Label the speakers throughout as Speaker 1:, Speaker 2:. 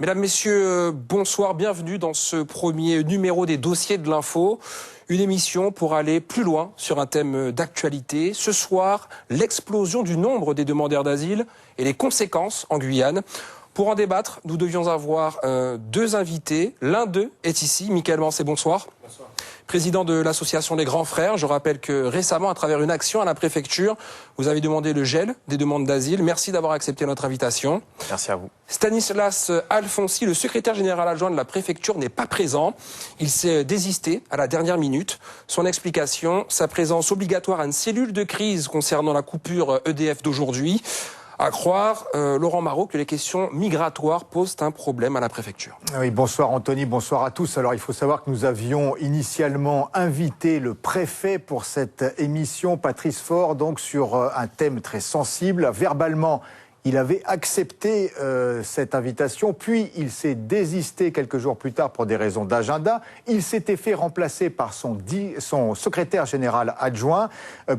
Speaker 1: Mesdames, Messieurs, bonsoir, bienvenue dans ce premier numéro des dossiers de l'info. Une émission pour aller plus loin sur un thème d'actualité. Ce soir, l'explosion du nombre des demandeurs d'asile et les conséquences en Guyane. Pour en débattre, nous devions avoir deux invités. L'un d'eux est ici, Michael Mancé, bonsoir. Bonsoir. Président de l'association Les Grands Frères. Je rappelle que récemment, à travers une action à la préfecture, vous avez demandé le gel des demandes d'asile. Merci d'avoir accepté notre invitation.
Speaker 2: Merci à vous.
Speaker 1: Stanislas Alfonsi, le secrétaire général adjoint de la préfecture, n'est pas présent. Il s'est désisté à la dernière minute. Son explication, sa présence obligatoire à une cellule de crise concernant la coupure EDF d'aujourd'hui. À croire, Laurent Marot, que les questions migratoires posent un problème à la préfecture.
Speaker 3: Oui, bonsoir Anthony, bonsoir à tous. Alors il faut savoir que nous avions initialement invité le préfet pour cette émission, Patrice Faure, donc sur un thème très sensible. Verbalement, il avait accepté cette invitation, puis il s'est désisté quelques jours plus tard pour des raisons d'agenda. Il s'était fait remplacer par son secrétaire général adjoint.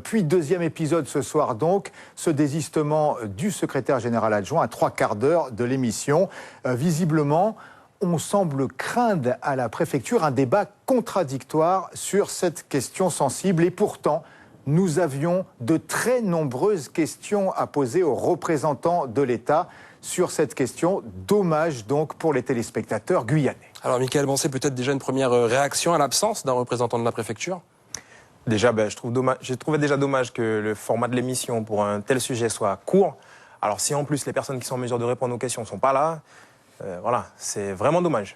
Speaker 3: Puis deuxième épisode ce soir donc, ce désistement du secrétaire général adjoint à 3/4 d'heure de l'émission. Visiblement, on semble craindre à la préfecture un débat contradictoire sur cette question sensible et pourtant, nous avions de très nombreuses questions à poser aux représentants de l'État sur cette question. Dommage donc pour les téléspectateurs guyanais.
Speaker 1: Alors Michael Mancé, peut-être déjà une première réaction à l'absence d'un représentant de la préfecture ?
Speaker 2: Déjà, j'ai trouvé déjà dommage que le format de l'émission pour un tel sujet soit court. Alors si en plus les personnes qui sont en mesure de répondre aux questions ne sont pas là, voilà, c'est vraiment dommage.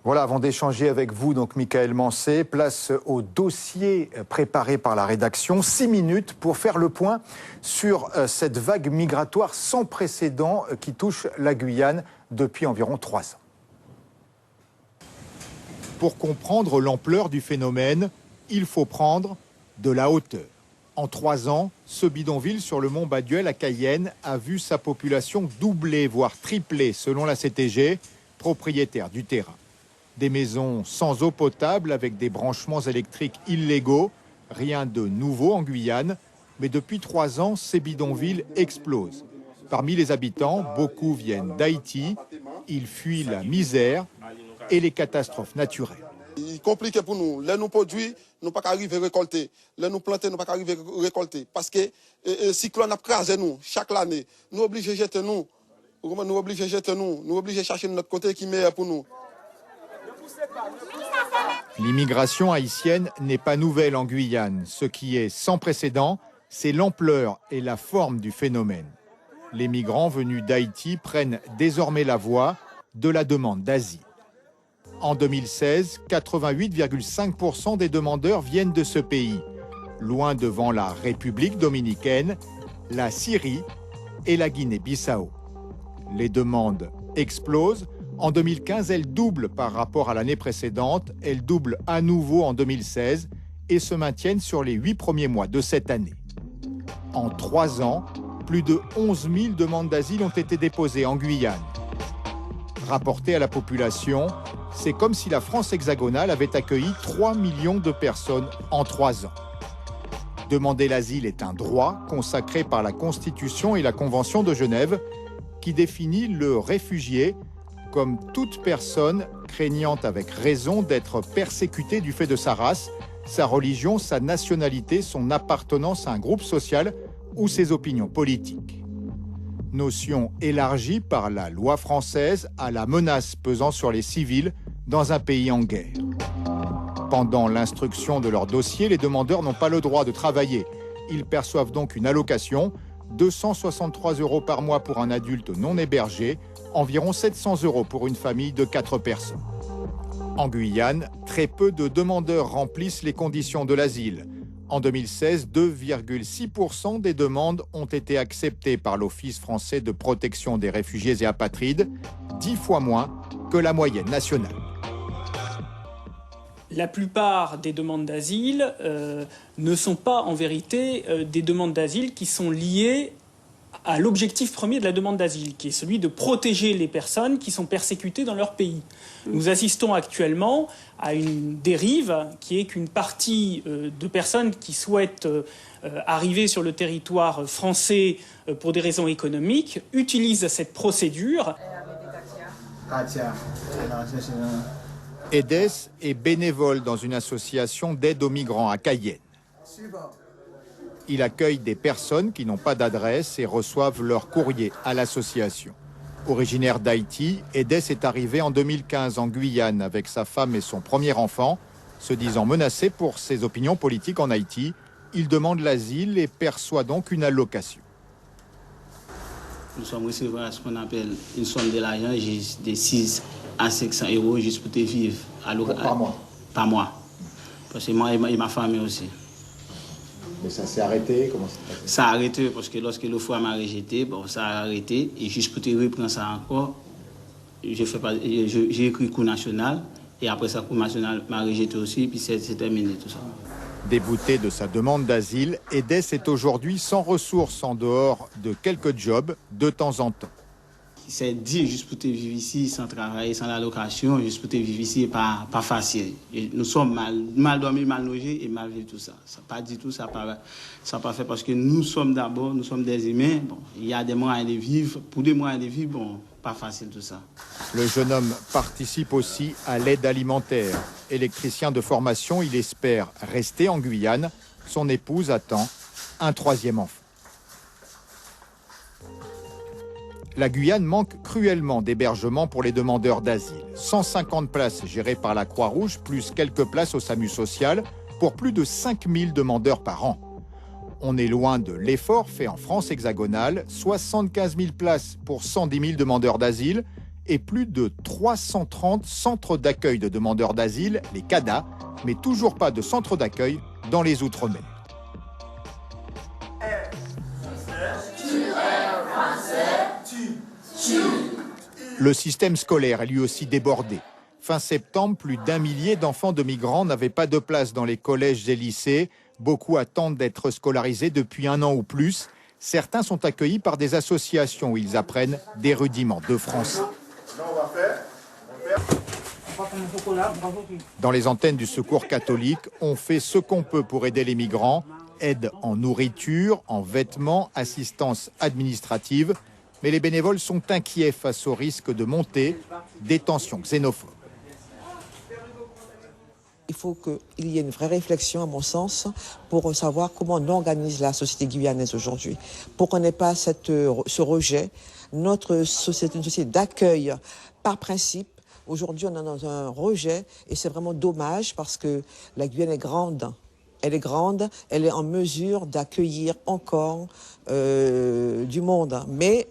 Speaker 3: Voilà, avant d'échanger avec vous, donc Michael Mancé, place au dossier préparé par la rédaction. 6 minutes pour faire le point sur cette vague migratoire sans précédent qui touche la Guyane depuis environ 3 ans. Pour comprendre l'ampleur du phénomène, il faut prendre de la hauteur. En 3 ans, ce bidonville sur le mont Baduel à Cayenne a vu sa population doubler, voire tripler selon la CTG, propriétaire du terrain. Des maisons sans eau potable avec des branchements électriques illégaux. Rien de nouveau en Guyane, mais depuis 3 ans, ces bidonvilles explosent. Parmi les habitants, beaucoup viennent d'Haïti. Ils fuient la misère et les catastrophes naturelles.
Speaker 4: Il est compliqué pour nous. Là, nous produisons, nous ne pouvons pas arriver à récolter. Là, nous plantons, nous ne pouvons pas arriver à récolter. Parce que le cyclone a crasé nous chaque année. Nous obligés de jeter nous. Nous obligés de jeter nous. Nous obligés de chercher de notre côté qui est meilleur pour nous.
Speaker 3: L'immigration haïtienne n'est pas nouvelle en Guyane. Ce qui est sans précédent, c'est l'ampleur et la forme du phénomène. Les migrants venus d'Haïti prennent désormais la voie de la demande d'asile. En 2016, 88,5% des demandeurs viennent de ce pays, loin devant la République dominicaine, la Syrie et la Guinée-Bissau. Les demandes explosent. En 2015, elles doublent par rapport à l'année précédente. Elles doublent à nouveau en 2016 et se maintiennent sur les 8 premiers mois de cette année. En 3 ans, plus de 11 000 demandes d'asile ont été déposées en Guyane. Rapporté à la population, c'est comme si la France hexagonale avait accueilli 3 millions de personnes en 3 ans. Demander l'asile est un droit consacré par la Constitution et la Convention de Genève qui définit le réfugié comme toute personne craignant avec raison d'être persécutée du fait de sa race, sa religion, sa nationalité, son appartenance à un groupe social ou ses opinions politiques. Notion élargie par la loi française à la menace pesant sur les civils dans un pays en guerre. Pendant l'instruction de leur dossier, les demandeurs n'ont pas le droit de travailler. Ils perçoivent donc une allocation, 263 € par mois pour un adulte non hébergé, environ 700 € pour une famille de 4 personnes. En Guyane, très peu de demandeurs remplissent les conditions de l'asile. En 2016, 2,6% des demandes ont été acceptées par l'Office français de protection des réfugiés et apatrides, 10 fois moins que la moyenne nationale.
Speaker 5: La plupart des demandes d'asile ne sont pas en vérité des demandes d'asile qui sont liées à l'objectif premier de la demande d'asile, qui est celui de protéger les personnes qui sont persécutées dans leur pays. Nous assistons actuellement à une dérive qui est qu'une partie de personnes qui souhaitent arriver sur le territoire français pour des raisons économiques utilisent cette procédure
Speaker 3: Edes est bénévole dans une association d'aide aux migrants à Cayenne. Il accueille des personnes qui n'ont pas d'adresse et reçoivent leur courrier à l'association. Originaire d'Haïti, Edes est arrivé en 2015 en Guyane avec sa femme et son premier enfant. Se disant menacé pour ses opinions politiques en Haïti, il demande l'asile et perçoit donc une allocation.
Speaker 6: Nous sommes recevoir ce qu'on appelle une somme de l'argent de 6 à 500 euros juste pour te vivre.
Speaker 3: Par mois?
Speaker 6: Par mois. Parce que moi et ma famille aussi.
Speaker 3: Mais ça s'est arrêté? Comment ça s'est passé?
Speaker 6: Ça a arrêté parce que lorsque le foie m'a rejeté, bon, ça a arrêté. Et juste pour te reprendre ça encore, j'ai écrit cours national. Et après ça, cours national m'a rejeté aussi. Puis c'est terminé tout ça.
Speaker 3: Débouté de sa demande d'asile, Edes est aujourd'hui sans ressources en dehors de quelques jobs de temps en temps.
Speaker 6: C'est dit juste pour te vivre ici, sans travailler, sans l'allocation, juste pour te vivre ici, pas facile. Et nous sommes mal dormis, mal logés et mal vivre tout ça. Ça pas du tout, ça pas fait parce que nous sommes d'abord, nous sommes des humains. Bon, il y a des moyens de vivre. Pour des moyens de vivre, bon, pas facile tout ça.
Speaker 3: Le jeune homme participe aussi à l'aide alimentaire. Électricien de formation, il espère rester en Guyane. Son épouse attend un troisième enfant. La Guyane manque cruellement d'hébergement pour les demandeurs d'asile. 150 places gérées par la Croix-Rouge, plus quelques places au SAMU social, pour plus de 5000 demandeurs par an. On est loin de l'effort fait en France hexagonale, 75 000 places pour 110 000 demandeurs d'asile et plus de 330 centres d'accueil de demandeurs d'asile, les CADA, mais toujours pas de centre d'accueil dans les Outre-mer. Le système scolaire est lui aussi débordé. Fin septembre, plus d'1 millier d'enfants de migrants n'avaient pas de place dans les collèges et lycées. Beaucoup attendent d'être scolarisés depuis 1 an ou plus. Certains sont accueillis par des associations où ils apprennent des rudiments de français. Dans les antennes du Secours catholique, on fait ce qu'on peut pour aider les migrants. Aide en nourriture, en vêtements, assistance administrative. Mais les bénévoles sont inquiets face au risque de montée des tensions xénophobes.
Speaker 7: Il faut qu'il y ait une vraie réflexion, à mon sens, pour savoir comment on organise la société guyanaise aujourd'hui. Pour qu'on n'ait pas ce rejet. Notre société est une société d'accueil par principe. Aujourd'hui, on est dans un rejet et c'est vraiment dommage parce que la Guyane est grande. Elle est grande, elle est en mesure d'accueillir encore du monde. Mais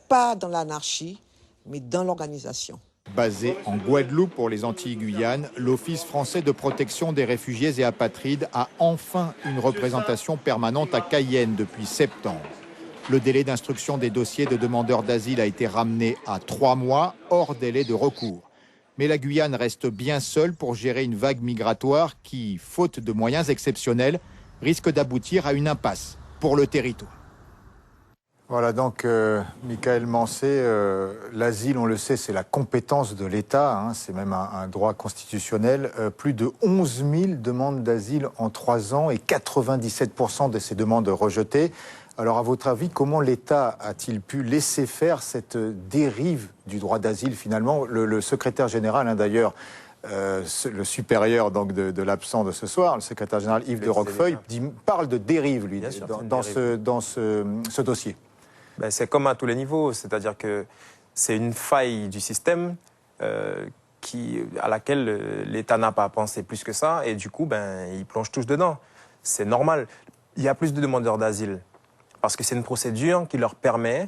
Speaker 7: pas dans l'anarchie, mais dans l'organisation.
Speaker 3: Basé en Guadeloupe pour les Antilles-Guyane, l'Office français de protection des réfugiés et apatrides a enfin une représentation permanente à Cayenne depuis septembre. Le délai d'instruction des dossiers de demandeurs d'asile a été ramené à 3 mois, hors délai de recours. Mais la Guyane reste bien seule pour gérer une vague migratoire qui, faute de moyens exceptionnels, risque d'aboutir à une impasse pour le territoire. Voilà donc, Michael Mancé, l'asile, on le sait, c'est la compétence de l'État, hein, c'est même un droit constitutionnel. Plus de 11 000 demandes d'asile en 3 ans et 97% de ces demandes rejetées. Alors, à votre avis, comment l'État a-t-il pu laisser faire cette dérive du droit d'asile, finalement? Le secrétaire général, hein, d'ailleurs, le supérieur donc, de l'absent de ce soir, le secrétaire général Yves de Roquefeuille, parle de dérive, lui, dans ce dossier.
Speaker 2: Ben, c'est comme à tous les niveaux, c'est-à-dire que c'est une faille du système à laquelle l'État n'a pas pensé plus que ça, et du coup, ben, ils plongent tous dedans. C'est normal. Il y a plus de demandeurs d'asile, parce que c'est une procédure qui leur permet,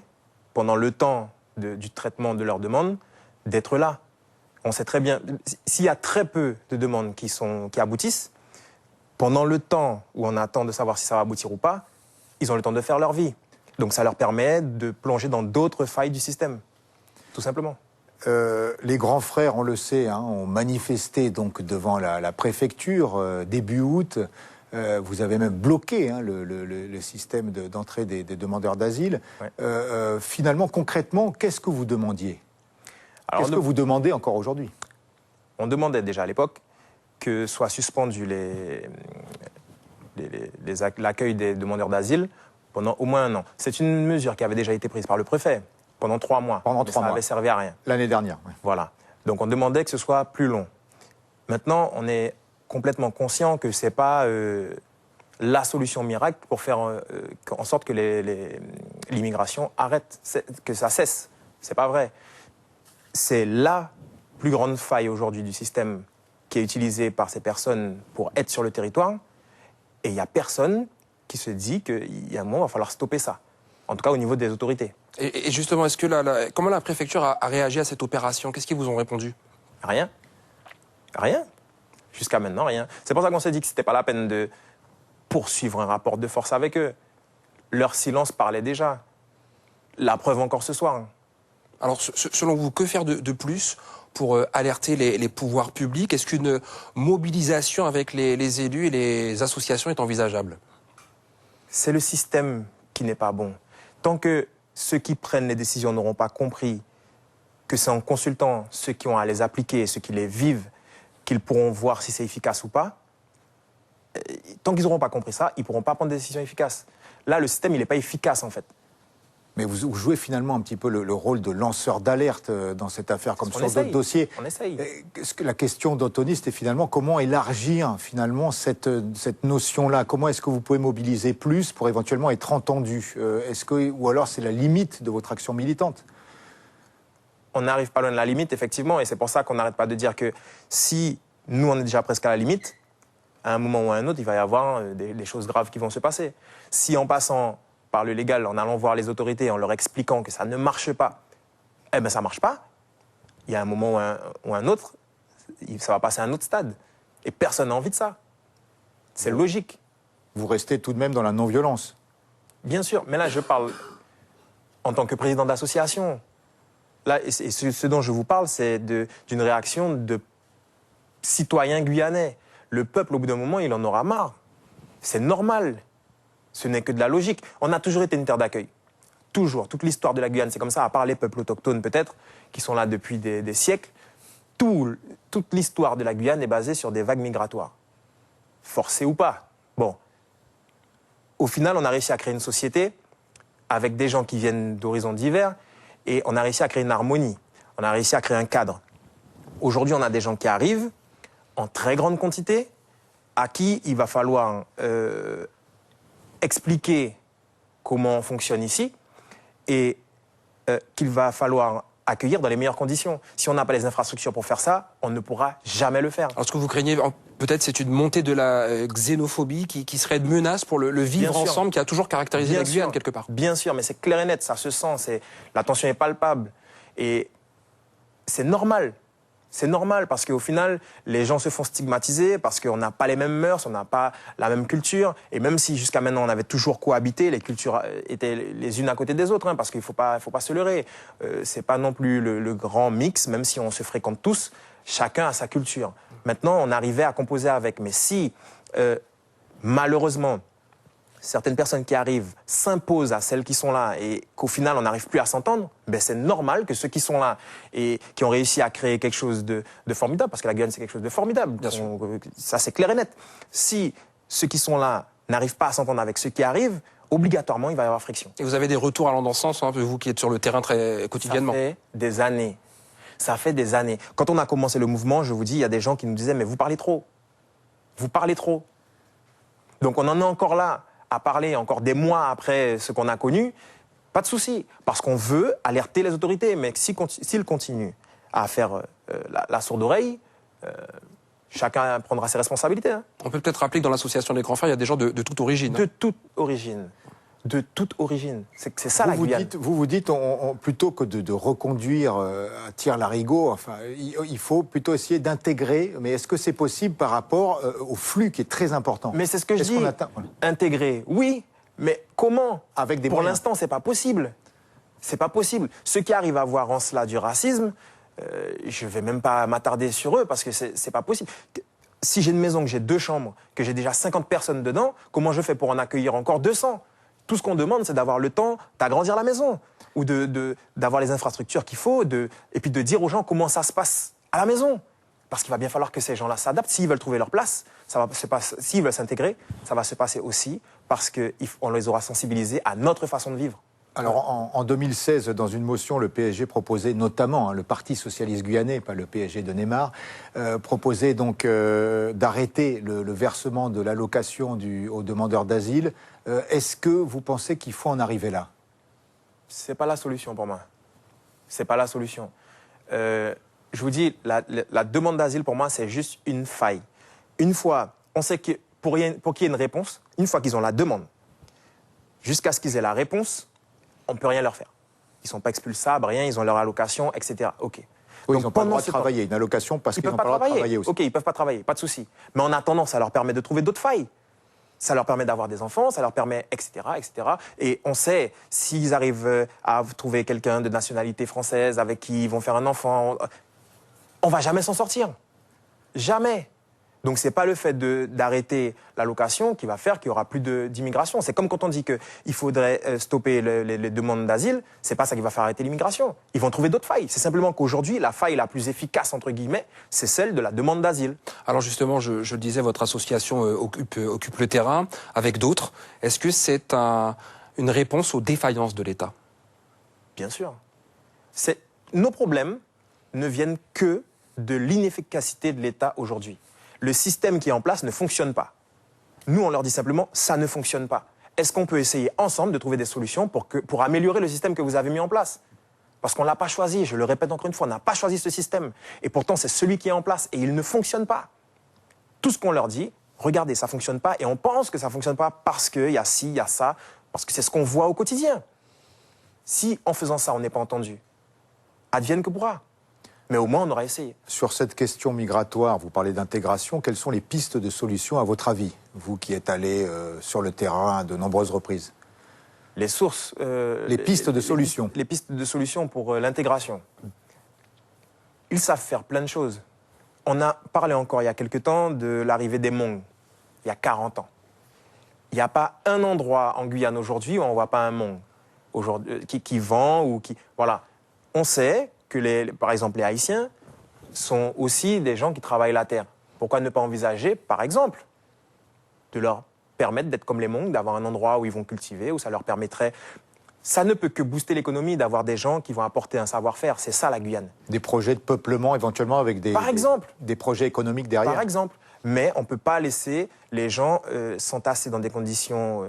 Speaker 2: pendant le temps du traitement de leurs demandes, d'être là. On sait très bien, s'il y a très peu de demandes qui aboutissent, pendant le temps où on attend de savoir si ça va aboutir ou pas, ils ont le temps de faire leur vie. Donc ça leur permet de plonger dans d'autres failles du système, tout simplement.
Speaker 3: Les grands frères, on le sait, hein, ont manifesté donc devant la préfecture début août. Vous avez même bloqué, hein, le système d'entrée des demandeurs d'asile. Ouais. Finalement, concrètement, qu'est-ce que vous demandiez? Qu'est-ce que vous demandez encore aujourd'hui?
Speaker 2: On demandait déjà à l'époque que soit suspendu l'accueil des demandeurs d'asile pendant au moins 1 an. C'est une mesure qui avait déjà été prise par le préfet Pendant 3 mois.
Speaker 3: Pendant 3
Speaker 2: mois. Ça
Speaker 3: mois.
Speaker 2: n'avait servi à rien.
Speaker 3: L'année dernière. Ouais.
Speaker 2: Voilà. Donc on demandait que ce soit plus long. Maintenant, on est complètement conscient que ce n'est pas la solution miracle pour faire en sorte que l'immigration arrête, que ça cesse. Ce n'est pas vrai. C'est la plus grande faille aujourd'hui du système qui est utilisée par ces personnes pour être sur le territoire. Et il n'y a personne qui se dit qu'il y a un moment, il va falloir stopper ça. En tout cas, au niveau des autorités.
Speaker 1: Et justement, est-ce que comment la préfecture a réagi à cette opération? Qu'est-ce qu'ils vous ont répondu?
Speaker 2: Rien. Rien. Jusqu'à maintenant, rien. C'est pour ça qu'on s'est dit que ce n'était pas la peine de poursuivre un rapport de force avec eux. Leur silence parlait déjà. La preuve encore ce soir.
Speaker 1: Alors, selon vous, que faire de plus pour alerter les pouvoirs publics? Est-ce qu'une mobilisation avec les élus et les associations est envisageable?
Speaker 2: C'est le système qui n'est pas bon. Tant que ceux qui prennent les décisions n'auront pas compris que c'est en consultant ceux qui ont à les appliquer, ceux qui les vivent, qu'ils pourront voir si c'est efficace ou pas, tant qu'ils n'auront pas compris ça, ils ne pourront pas prendre des décisions efficaces. Là, le système, il n'est pas efficace, en fait.
Speaker 3: Mais vous jouez finalement un petit peu le rôle de lanceur d'alerte dans cette affaire, comme sur d'autres dossiers.
Speaker 2: On essaye.
Speaker 3: La question d'Anthony, c'était finalement comment élargir finalement cette notion-là. Comment est-ce que vous pouvez mobiliser plus pour éventuellement être entendu? Ou alors c'est la limite de votre action militante?
Speaker 2: On n'arrive pas loin de la limite, effectivement, et c'est pour ça qu'on n'arrête pas de dire que si nous, on est déjà presque à la limite, à un moment ou à un autre, il va y avoir des choses graves qui vont se passer. Si en passant par le légal, en allant voir les autorités, en leur expliquant que ça ne marche pas, eh bien ça ne marche pas, il y a un moment ou un autre, ça va passer à un autre stade. Et personne n'a envie de ça. C'est logique.
Speaker 3: Vous restez tout de même dans la non-violence?
Speaker 2: Bien sûr, mais là je parle en tant que président d'association. Là, et ce dont je vous parle, c'est d'une réaction de citoyens guyanais. Le peuple, au bout d'un moment, il en aura marre. C'est normal. Ce n'est que de la logique. On a toujours été une terre d'accueil. Toujours. Toute l'histoire de la Guyane, c'est comme ça, à part les peuples autochtones peut-être, qui sont là depuis des siècles. Toute l'histoire de la Guyane est basée sur des vagues migratoires. Forcées ou pas. Bon. Au final, on a réussi à créer une société avec des gens qui viennent d'horizons divers et on a réussi à créer une harmonie. On a réussi à créer un cadre. Aujourd'hui, on a des gens qui arrivent en très grande quantité, à qui il va falloir expliquer comment on fonctionne ici et qu'il va falloir accueillir dans les meilleures conditions. Si on n'a pas les infrastructures pour faire ça, on ne pourra jamais le faire.
Speaker 1: Alors, ce que vous craignez, peut-être, c'est une montée de la xénophobie qui serait une menace pour le vivre ensemble qui a toujours caractérisé la Guyane, quelque part.
Speaker 2: Bien sûr, mais c'est clair et net, ça se sent, la tension est palpable. Et c'est normal. C'est normal parce qu'au final, les gens se font stigmatiser parce qu'on n'a pas les mêmes mœurs, on n'a pas la même culture. Et même si jusqu'à maintenant on avait toujours cohabité, les cultures étaient les unes à côté des autres, parce qu'il faut pas se leurrer. C'est pas non plus le grand mix, même si on se fréquente tous, chacun a sa culture. Maintenant, on arrivait à composer avec. Mais si, malheureusement, certaines personnes qui arrivent s'imposent à celles qui sont là et qu'au final on n'arrive plus à s'entendre, ben c'est normal que ceux qui sont là et qui ont réussi à créer quelque chose de formidable, parce que la Guyane c'est quelque chose de formidable, ça c'est clair et net. Si ceux qui sont là n'arrivent pas à s'entendre avec ceux qui arrivent, obligatoirement il va y avoir friction.
Speaker 1: Et vous avez des retours allant dans ce sens, vous qui êtes sur le terrain très quotidiennement?
Speaker 2: Ça fait des années. Ça fait des années. Quand on a commencé le mouvement, je vous dis, il y a des gens qui nous disaient « mais vous parlez trop. Vous parlez trop ». Donc on en est encore là à parler encore des mois après ce qu'on a connu, pas de souci, parce qu'on veut alerter les autorités. Mais s'ils continuent à faire la sourde oreille, chacun prendra ses responsabilités. Hein.
Speaker 1: On peut peut-être rappeler que dans l'association des grands frères, il y a des gens de toute origine.
Speaker 2: De toute origine. De toute origine. C'est ça la Guyane.
Speaker 3: Vous dites, plutôt que de reconduire à tire-larigot, enfin, il faut plutôt essayer d'intégrer. Mais est-ce que c'est possible par rapport au flux qui est très important?
Speaker 2: Mais c'est ce que je dis. Intégrer, oui. Mais comment?
Speaker 3: Avec des
Speaker 2: Pour
Speaker 3: moyens.
Speaker 2: l'instant, c'est pas possible. C'est pas possible. Ceux qui arrivent à voir en cela du racisme, je vais même pas m'attarder sur eux parce que c'est pas possible. Si j'ai une maison, que j'ai 2 chambres, que j'ai déjà 50 personnes dedans, comment je fais pour en accueillir encore 200? Tout ce qu'on demande, c'est d'avoir le temps d'agrandir la maison ou d'avoir les infrastructures qu'il faut et puis de dire aux gens comment ça se passe à la maison. Parce qu'il va bien falloir que ces gens-là s'adaptent. S'ils veulent trouver leur place, s'ils veulent s'intégrer, ça va se passer aussi parce qu'on les aura sensibilisés à notre façon de vivre.
Speaker 3: Alors en 2016, dans une motion, le PSG proposait notamment, le Parti socialiste guyanais, pas le PSG de Neymar, proposait donc d'arrêter le versement de l'allocation aux demandeurs d'asile. Est-ce que vous pensez qu'il faut en arriver là?
Speaker 2: C'est pas la solution pour moi. C'est pas la solution. Je vous dis, la demande d'asile pour moi, c'est juste une faille. Une fois, on sait que pour qu'il y ait une réponse, une fois qu'ils ont la demande, jusqu'à ce qu'ils aient la réponse, on ne peut rien leur faire. Ils ne sont pas expulsables, rien, ils ont leur allocation, etc. OK.
Speaker 3: Oui, ils n'ont pas le droit de travailler, une allocation parce qu'ils n'ont pas le droit de travailler aussi.
Speaker 2: OK, ils ne peuvent pas travailler, pas de souci. Mais en attendant, ça leur permet de trouver d'autres failles. Ça leur permet d'avoir des enfants, ça leur permet, etc., etc. Et on sait, s'ils arrivent à trouver quelqu'un de nationalité française avec qui ils vont faire un enfant, on ne va jamais s'en sortir. Jamais. Donc ce n'est pas le fait d'arrêter l'allocation qui va faire qu'il n'y aura plus d'immigration. C'est comme quand on dit qu'il faudrait stopper les demandes d'asile, ce n'est pas ça qui va faire arrêter l'immigration. Ils vont trouver d'autres failles. C'est simplement qu'aujourd'hui, la faille la plus efficace, entre guillemets, c'est celle de la demande d'asile.
Speaker 1: Alors justement, je le disais, votre association occupe le terrain avec d'autres. Est-ce que c'est une réponse aux défaillances de l'État?
Speaker 2: Bien sûr. Nos problèmes ne viennent que de l'inefficacité de l'État aujourd'hui. Le système qui est en place ne fonctionne pas. Nous, on leur dit simplement, ça ne fonctionne pas. Est-ce qu'on peut essayer ensemble de trouver des solutions pour améliorer le système que vous avez mis en place? Parce qu'on ne l'a pas choisi, je le répète encore une fois, on n'a pas choisi ce système. Et pourtant, c'est celui qui est en place et il ne fonctionne pas. Tout ce qu'on leur dit, regardez, ça ne fonctionne pas et on pense que ça ne fonctionne pas parce qu'il y a ci, il y a ça, parce que c'est ce qu'on voit au quotidien. Si, en faisant ça, on n'est pas entendu, advienne que pourra. Mais au moins, on aura essayé.
Speaker 3: Sur cette question migratoire, vous parlez d'intégration, quelles sont les pistes de solutions à votre avis, vous qui êtes allé sur le terrain à de nombreuses reprises?
Speaker 2: Les sources...
Speaker 3: les pistes de solutions.
Speaker 2: Les pistes de solutions pour l'intégration. Ils savent faire plein de choses. On a parlé encore il y a quelque temps de l'arrivée des Hmong, il y a 40 ans. Il n'y a pas un endroit en Guyane aujourd'hui où on ne voit pas un Hmong qui vend ou qui... Voilà. On sait que, par exemple, les Haïtiens sont aussi des gens qui travaillent la terre. Pourquoi ne pas envisager, par exemple, de leur permettre d'être comme les Hmong, d'avoir un endroit où ils vont cultiver, où ça leur permettrait... Ça ne peut que booster l'économie d'avoir des gens qui vont apporter un savoir-faire. C'est ça, la Guyane.
Speaker 3: Des projets de peuplement, éventuellement, avec des projets économiques derrière.
Speaker 2: Par exemple. Mais on ne peut pas laisser les gens s'entasser dans des conditions...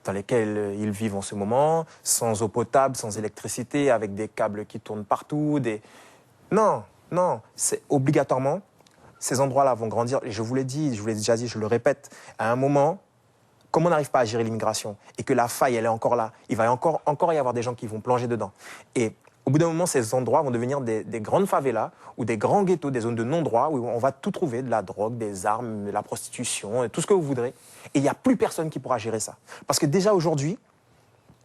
Speaker 2: dans lesquels ils vivent en ce moment, sans eau potable, sans électricité, avec des câbles qui tournent partout. Non, c'est obligatoirement, ces endroits-là vont grandir. Et je vous l'ai dit, je vous l'ai déjà dit, je le répète, à un moment, comme on n'arrive pas à gérer l'immigration et que la faille, elle est encore là, il va encore y avoir des gens qui vont plonger dedans. Et au bout d'un moment, ces endroits vont devenir des grandes favelas ou des grands ghettos, des zones de non-droit où on va tout trouver, de la drogue, des armes, de la prostitution, tout ce que vous voudrez. Et il n'y a plus personne qui pourra gérer ça. Parce que déjà aujourd'hui,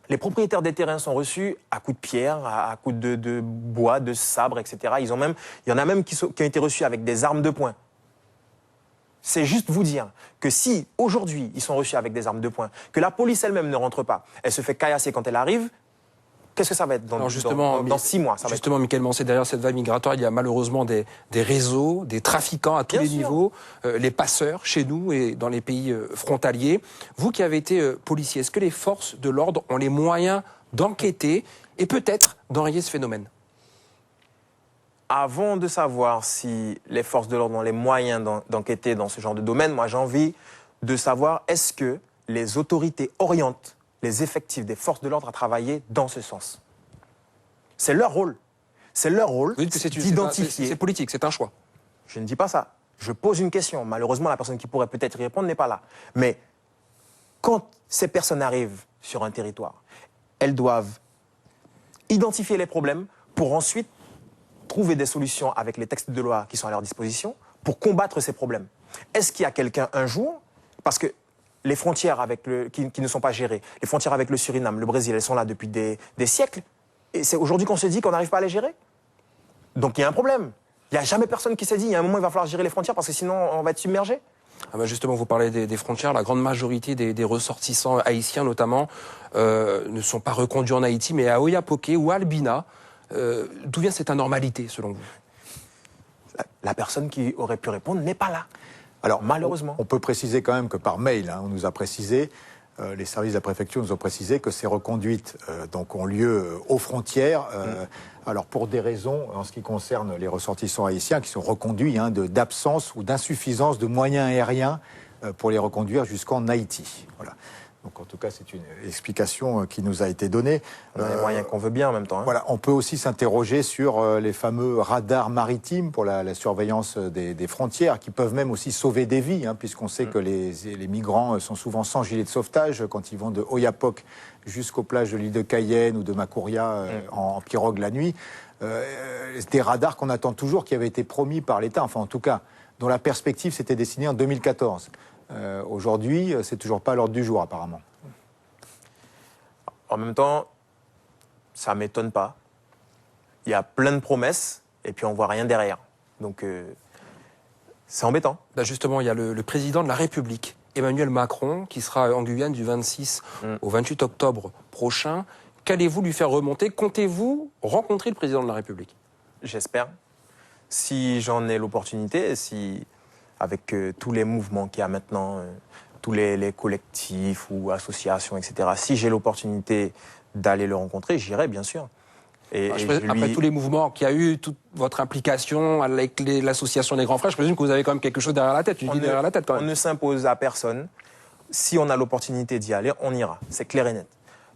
Speaker 2: les propriétaires des terrains sont reçus à coups de pierre, à coups de bois, de sabre, etc. Il y en a même qui ont été reçus avec des armes de poing. C'est juste vous dire que si aujourd'hui ils sont reçus avec des armes de poing, que la police elle-même ne rentre pas, elle se fait caillasser quand elle arrive, qu'est-ce que ça va être dans 6 mois
Speaker 1: Justement, Mickaël Mancé, derrière cette vague migratoire, il y a malheureusement des réseaux, des trafiquants à tous les niveaux, les passeurs chez nous et dans les pays frontaliers. Vous qui avez été policier, est-ce que les forces de l'ordre ont les moyens d'enquêter et peut-être d'enrayer ce phénomène?
Speaker 2: Avant de savoir si les forces de l'ordre ont les moyens d'enquêter dans ce genre de domaine, moi j'ai envie de savoir est-ce que les autorités orientent les effectifs des forces de l'ordre à travailler dans ce sens. C'est leur rôle. C'est leur rôle d'identifier.
Speaker 1: C'est politique, c'est un choix.
Speaker 2: Je ne dis pas ça. Je pose une question. Malheureusement, la personne qui pourrait peut-être y répondre n'est pas là. Mais quand ces personnes arrivent sur un territoire, elles doivent identifier les problèmes pour ensuite trouver des solutions avec les textes de loi qui sont à leur disposition pour combattre ces problèmes. Est-ce qu'il y a quelqu'un un jour, parce que les frontières qui ne sont pas gérées, les frontières avec le Suriname, le Brésil, elles sont là depuis des siècles, et c'est aujourd'hui qu'on se dit qu'on n'arrive pas à les gérer. Donc il y a un problème. Il n'y a jamais personne qui s'est dit, il y a un moment il va falloir gérer les frontières parce que sinon on va être submergé.
Speaker 1: Ah bah justement, vous parlez des frontières. La grande majorité des ressortissants haïtiens, notamment, ne sont pas reconduits en Haïti, mais à Oiapoque ou à Albina. D'où vient cette anormalité, selon vous?
Speaker 2: La personne qui aurait pu répondre n'est pas là. Alors, malheureusement.
Speaker 3: On peut préciser quand même que par mail, on nous a précisé, les services de la préfecture nous ont précisé que ces reconduites donc ont lieu aux frontières. Alors pour des raisons en ce qui concerne les ressortissants haïtiens qui sont reconduits d'absence ou d'insuffisance de moyens aériens pour les reconduire jusqu'en Haïti. Voilà. Donc en tout cas, c'est une explication qui nous a été donnée.
Speaker 2: On a les moyens qu'on veut bien en même temps.
Speaker 3: Voilà, on peut aussi s'interroger sur les fameux radars maritimes pour la surveillance des frontières, qui peuvent même aussi sauver des vies, puisqu'on sait que les migrants sont souvent sans gilet de sauvetage quand ils vont de Oyapock jusqu'aux plages de l'île de Cayenne ou de Macouria en pirogue la nuit. Des radars qu'on attend toujours, qui avaient été promis par l'État, enfin en tout cas, dont la perspective s'était dessinée en 2014. Aujourd'hui, c'est toujours pas à l'ordre du jour, apparemment.
Speaker 2: En même temps, ça m'étonne pas. Il y a plein de promesses, et puis on voit rien derrière. Donc, c'est embêtant.
Speaker 1: Là, justement, il y a le président de la République, Emmanuel Macron, qui sera en Guyane du 26 au 28 octobre prochain. Qu'allez-vous lui faire remonter? Comptez-vous rencontrer le président de la République?
Speaker 2: J'espère. Si j'en ai l'opportunité, avec tous les mouvements qu'il y a maintenant, tous les collectifs ou associations, etc., si j'ai l'opportunité d'aller le rencontrer, j'irai, bien sûr.
Speaker 1: Après tous les mouvements qu'il y a eu, toute votre implication avec l'association des grands frères, je présume que vous avez quand même quelque chose derrière la tête, une idée derrière la tête quand même.
Speaker 2: On ne s'impose à personne. Si on a l'opportunité d'y aller, on ira. C'est clair et net.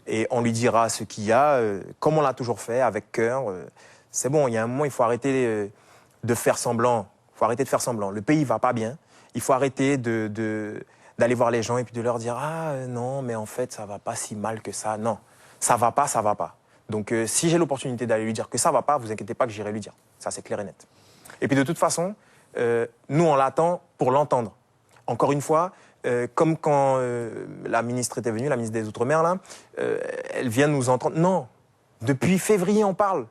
Speaker 2: Et on lui dira ce qu'il y a, comme on l'a toujours fait, avec cœur. C'est bon, il y a un moment, il faut arrêter de faire semblant. Il faut arrêter de faire semblant. Le pays va pas bien. Il faut arrêter d'aller voir les gens et puis de leur dire « Ah non, mais en fait, ça va pas si mal que ça. » Non, ça va pas, ça va pas. Donc si j'ai l'opportunité d'aller lui dire que ça va pas, vous inquiétez pas que j'irai lui dire. Ça, c'est clair et net. Et puis de toute façon, nous, on l'attend pour l'entendre. Encore une fois, comme quand la ministre était venue, la ministre des Outre-mer, là, elle vient nous entendre. Non, depuis février, on parle.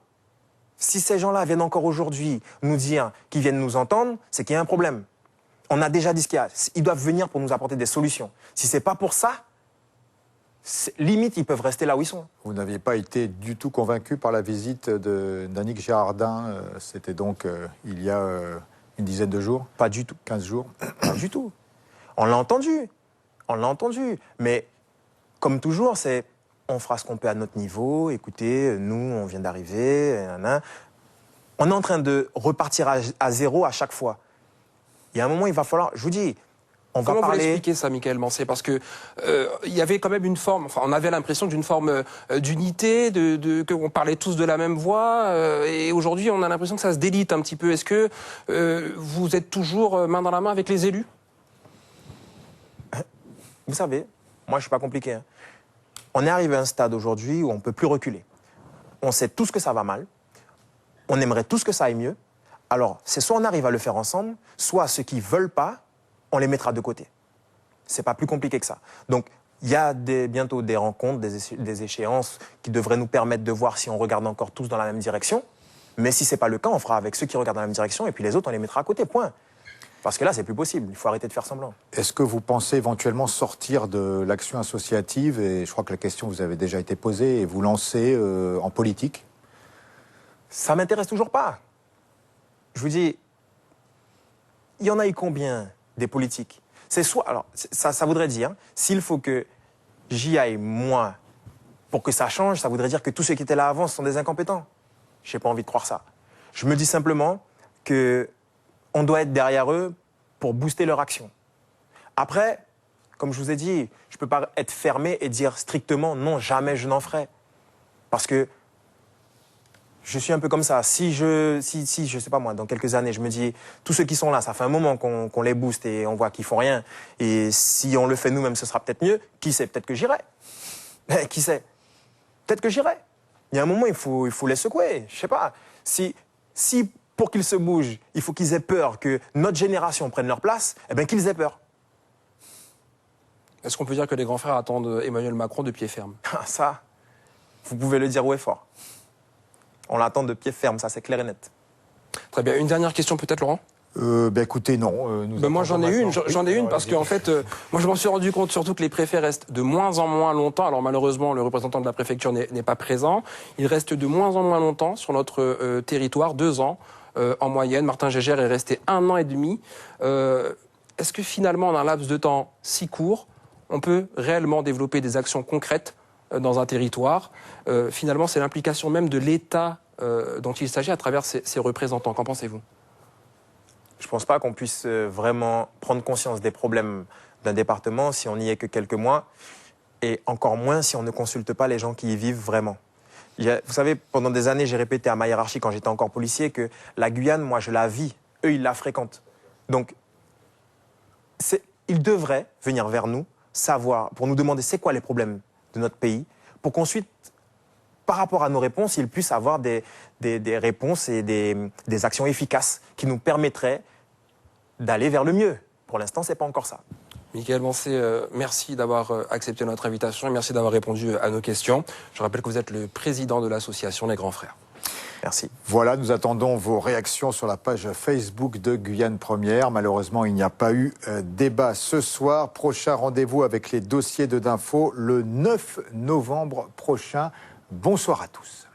Speaker 2: Si ces gens-là viennent encore aujourd'hui nous dire qu'ils viennent nous entendre, c'est qu'il y a un problème. On a déjà dit ce qu'il y a. Ils doivent venir pour nous apporter des solutions. Si c'est pas pour ça, limite, ils peuvent rester là où ils sont.
Speaker 3: Vous n'aviez pas été du tout convaincu par la visite d'Annick Girardin, c'était donc il y a une dizaine de jours?
Speaker 2: Pas du tout.
Speaker 3: 15 jours?
Speaker 2: Pas du tout. On l'a entendu. On l'a entendu. Mais comme toujours, c'est... On fera ce qu'on peut à notre niveau. Écoutez, nous, on vient d'arriver. On est en train de repartir à zéro à chaque fois. Il y a un moment, il va falloir... Je vous dis, on va parler...
Speaker 1: Comment vous l'expliquez ça, Michael Mancé? Parce que il y avait quand même une forme... Enfin, on avait l'impression d'une forme d'unité, qu'on parlait tous de la même voix. Et aujourd'hui, on a l'impression que ça se délite un petit peu. Est-ce que vous êtes toujours main dans la main avec les élus?
Speaker 2: Vous savez, moi, je suis pas compliqué. On est arrivé à un stade aujourd'hui où on ne peut plus reculer. On sait tous que ça va mal. On aimerait tous que ça aille mieux. Alors, c'est soit on arrive à le faire ensemble, soit ceux qui ne veulent pas, on les mettra de côté. C'est pas plus compliqué que ça. Donc, il y a bientôt des rencontres, des échéances qui devraient nous permettre de voir si on regarde encore tous dans la même direction. Mais si ce n'est pas le cas, on fera avec ceux qui regardent dans la même direction et puis les autres, on les mettra à côté, point. Parce que là, c'est plus possible. Il faut arrêter de faire semblant.
Speaker 3: Est-ce que vous pensez éventuellement sortir de l'action associative, et je crois que la question vous avait déjà été posée, et vous lancer en politique?
Speaker 2: Ça m'intéresse toujours pas. Je vous dis, il y en a eu combien des politiques? C'est soit, alors, ça voudrait dire, s'il faut que j'y aille moi pour que ça change, ça voudrait dire que tous ceux qui étaient là avant sont des incompétents. Je n'ai pas envie de croire ça. Je me dis simplement que on doit être derrière eux pour booster leur action. Après, comme je vous ai dit, je ne peux pas être fermé et dire strictement non, jamais je n'en ferai. Parce que je suis un peu comme ça. Si je sais pas moi, dans quelques années, je me dis, tous ceux qui sont là, ça fait un moment qu'on les booste et on voit qu'ils font rien. Et si on le fait nous-mêmes, ce sera peut-être mieux. Qui sait, peut-être que j'irai. Qui sait? Peut-être que j'irai. Il y a un moment, il faut les secouer. Je sais pas. Si pour qu'ils se bougent, il faut qu'ils aient peur que notre génération prenne leur place, eh bien qu'ils aient peur.
Speaker 1: Est-ce qu'on peut dire que les grands frères attendent Emmanuel Macron de pied ferme?
Speaker 2: Ça, vous pouvez le dire haut et fort. On l'attend de pied ferme, ça c'est clair et net.
Speaker 1: Très bien. Une dernière question peut-être, Laurent?
Speaker 3: Écoutez, non.
Speaker 1: Moi j'en ai une parce qu'en fait, moi je m'en suis rendu compte surtout que les préfets restent de moins en moins longtemps. Alors malheureusement, le représentant de la préfecture n'est pas présent. Il reste de moins en moins longtemps sur notre territoire, 2 ans en moyenne. Martin Gégère est resté 1 an et demi. Est-ce que finalement, en un laps de temps si court, on peut réellement développer des actions concrètes dans un territoire. Finalement, c'est l'implication même de l'État dont il s'agit à travers ses représentants. Qu'en pensez-vous ?
Speaker 2: Je ne pense pas qu'on puisse vraiment prendre conscience des problèmes d'un département si on n'y est que quelques mois, et encore moins si on ne consulte pas les gens qui y vivent vraiment. Vous savez, pendant des années, j'ai répété à ma hiérarchie, quand j'étais encore policier, que la Guyane, moi, je la vis. Eux, ils la fréquentent. Donc, ils devraient venir vers nous, savoir, pour nous demander c'est quoi les problèmes de notre pays, pour qu'ensuite, par rapport à nos réponses, ils puissent avoir des réponses et des actions efficaces qui nous permettraient d'aller vers le mieux. Pour l'instant, ce n'est pas encore ça.
Speaker 1: Michael Mancé, merci d'avoir accepté notre invitation et merci d'avoir répondu à nos questions. Je rappelle que vous êtes le président de l'association Les Grands Frères.
Speaker 2: Merci.
Speaker 3: Voilà, nous attendons vos réactions sur la page Facebook de Guyane Première. Malheureusement, il n'y a pas eu débat ce soir. Prochain rendez-vous avec les dossiers de d'Info le 9 novembre prochain. Bonsoir à tous.